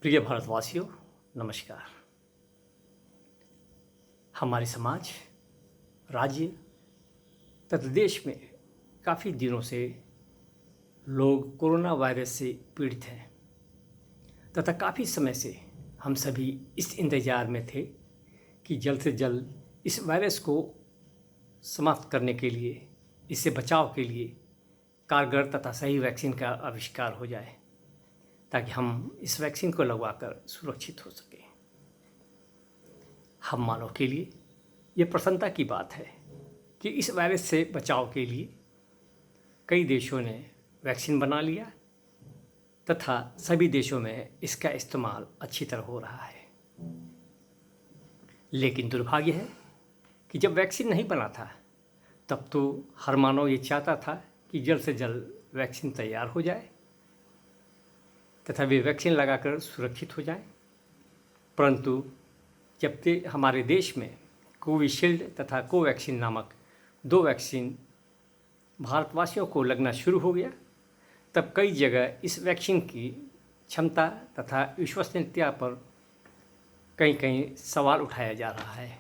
प्रिय भारतवासियों, नमस्कार। हमारे समाज, राज्य तथा देश में काफ़ी दिनों से लोग कोरोना वायरस से पीड़ित हैं तथा काफ़ी समय से हम सभी इस इंतज़ार में थे कि जल्द से जल्द इस वायरस को समाप्त करने के लिए, इससे बचाव के लिए कारगर तथा सही वैक्सीन का आविष्कार हो जाए ताकि हम इस वैक्सीन को लगवाकर सुरक्षित हो सकें। हम मानव के लिए ये प्रसन्नता की बात है कि इस वायरस से बचाव के लिए कई देशों ने वैक्सीन बना लिया तथा सभी देशों में इसका इस्तेमाल अच्छी तरह हो रहा है। लेकिन दुर्भाग्य है कि जब वैक्सीन नहीं बना था तब तो हर मानव ये चाहता था कि जल्द से जल्द वैक्सीन तैयार हो जाए तथा वे वैक्सीन लगाकर सुरक्षित हो जाएं। परंतु जब से हमारे देश में कोविशील्ड तथा कोवैक्सीन नामक 2 वैक्सीन भारतवासियों को लगना शुरू हो गया, तब कई जगह इस वैक्सीन की क्षमता तथा विश्वसनीयता पर कहीं कहीं सवाल उठाया जा रहा है।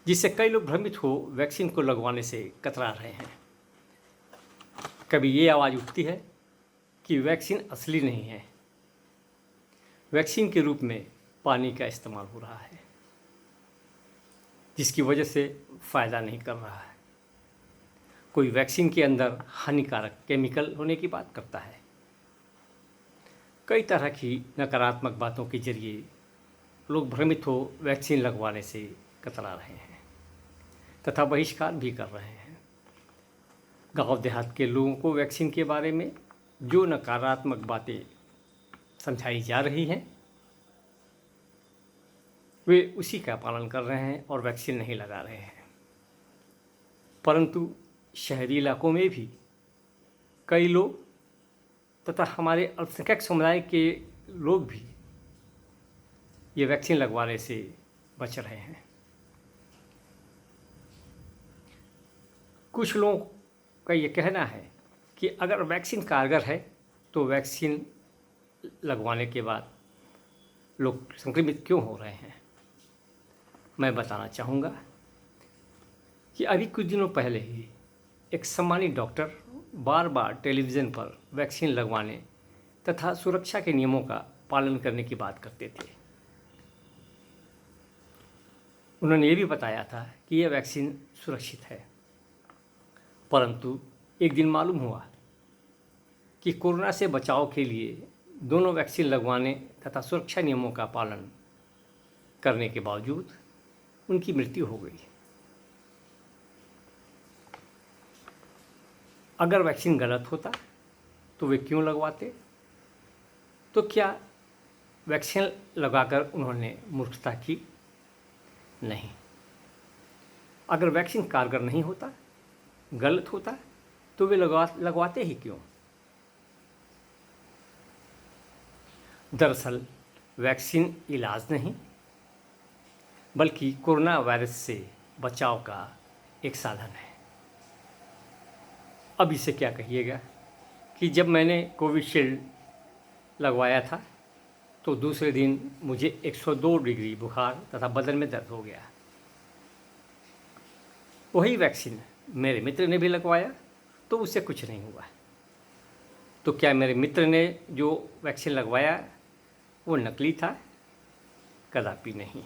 जिससे कई लोग भ्रमित हो वैक्सीन को लगवाने से कतरा रहे हैं। कभी ये आवाज़ उठती है कि वैक्सीन असली नहीं है, वैक्सीन के रूप में पानी का इस्तेमाल हो रहा है जिसकी वजह से फ़ायदा नहीं कर रहा है। कोई वैक्सीन के अंदर हानिकारक केमिकल होने की बात करता है। कई तरह की नकारात्मक बातों के जरिए लोग भ्रमित हो वैक्सीन लगवाने से कतरा रहे हैं तथा बहिष्कार भी कर रहे हैं। गांव देहात के लोगों को वैक्सीन के बारे में जो नकारात्मक बातें समझाई जा रही हैं वे उसी का पालन कर रहे हैं और वैक्सीन नहीं लगा रहे हैं। परंतु शहरी इलाकों में भी कई लोग तथा हमारे अल्पसंख्यक समुदाय के लोग भी ये वैक्सीन लगवाने से बच रहे हैं। कुछ लोगों का ये कहना है कि अगर वैक्सीन कारगर है तो वैक्सीन लगवाने के बाद लोग संक्रमित क्यों हो रहे हैं। मैं बताना चाहूँगा कि अभी कुछ दिनों पहले ही एक सम्मानित डॉक्टर बार बार टेलीविज़न पर वैक्सीन लगवाने तथा सुरक्षा के नियमों का पालन करने की बात करते थे। उन्होंने ये भी बताया था कि यह वैक्सीन सुरक्षित है, परंतु एक दिन मालूम हुआ कि कोरोना से बचाव के लिए दोनों वैक्सीन लगवाने तथा सुरक्षा नियमों का पालन करने के बावजूद उनकी मृत्यु हो गई। अगर वैक्सीन गलत होता तो वे क्यों लगवाते? तो क्या वैक्सीन लगाकर उन्होंने मूर्खता की? नहीं। अगर वैक्सीन कारगर नहीं होता, गलत होता, तो वे लगवाते ही क्यों? दरअसल वैक्सीन इलाज नहीं बल्कि कोरोना वायरस से बचाव का एक साधन है। अब इसे क्या कहिएगा कि जब मैंने कोविशील्ड लगवाया था तो दूसरे दिन मुझे 102 डिग्री बुखार तथा बदन में दर्द हो गया। वही वैक्सीन मेरे मित्र ने भी लगवाया तो उससे कुछ नहीं हुआ। तो क्या मेरे मित्र ने जो वैक्सीन लगवाया वो नकली था? कदापि नहीं।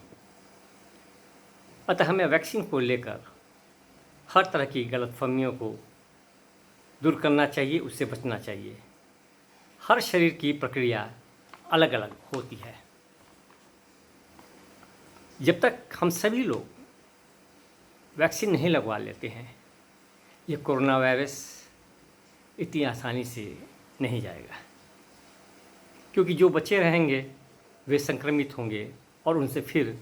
अतः हमें वैक्सीन को लेकर हर तरह की गलतफहमियों को दूर करना चाहिए, उससे बचना चाहिए। हर शरीर की प्रक्रिया अलग अलग होती है। जब तक हम सभी लोग वैक्सीन नहीं लगवा लेते हैं ये कोरोना वायरस इतनी आसानी से नहीं जाएगा, क्योंकि जो बचे रहेंगे वे संक्रमित होंगे और उनसे फिर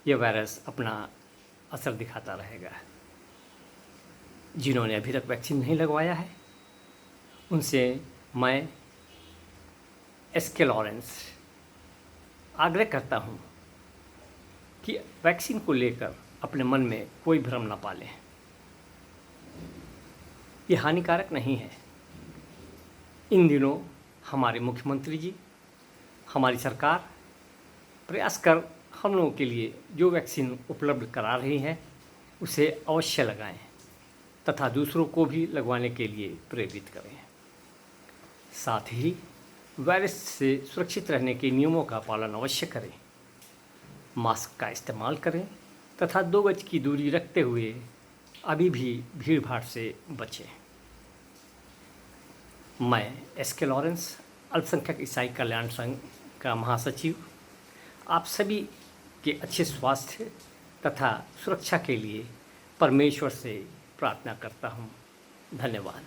यह वायरस अपना असर दिखाता रहेगा। जिन्होंने अभी तक वैक्सीन नहीं लगवाया है उनसे मैं एसके लॉरेंस आग्रह करता हूँ कि वैक्सीन को लेकर अपने मन में कोई भ्रम न पालें। ये हानिकारक नहीं है, इन दिनों हमारे मुख्यमंत्री जी, हमारी सरकार प्रयास कर हम लोगों के लिए जो वैक्सीन उपलब्ध करा रही हैं उसे अवश्य लगाएं तथा दूसरों को भी लगवाने के लिए प्रेरित करें। साथ ही वायरस से सुरक्षित रहने के नियमों का पालन अवश्य करें, मास्क का इस्तेमाल करें तथा 2 गज की दूरी रखते हुए अभी भी भीड़ भाड़ से बचें। मैं एस.के. लॉरेंस, अल्पसंख्यक ईसाई कल्याण संघ का महासचिव, आप सभी के अच्छे स्वास्थ्य तथा सुरक्षा के लिए परमेश्वर से प्रार्थना करता हूँ। धन्यवाद।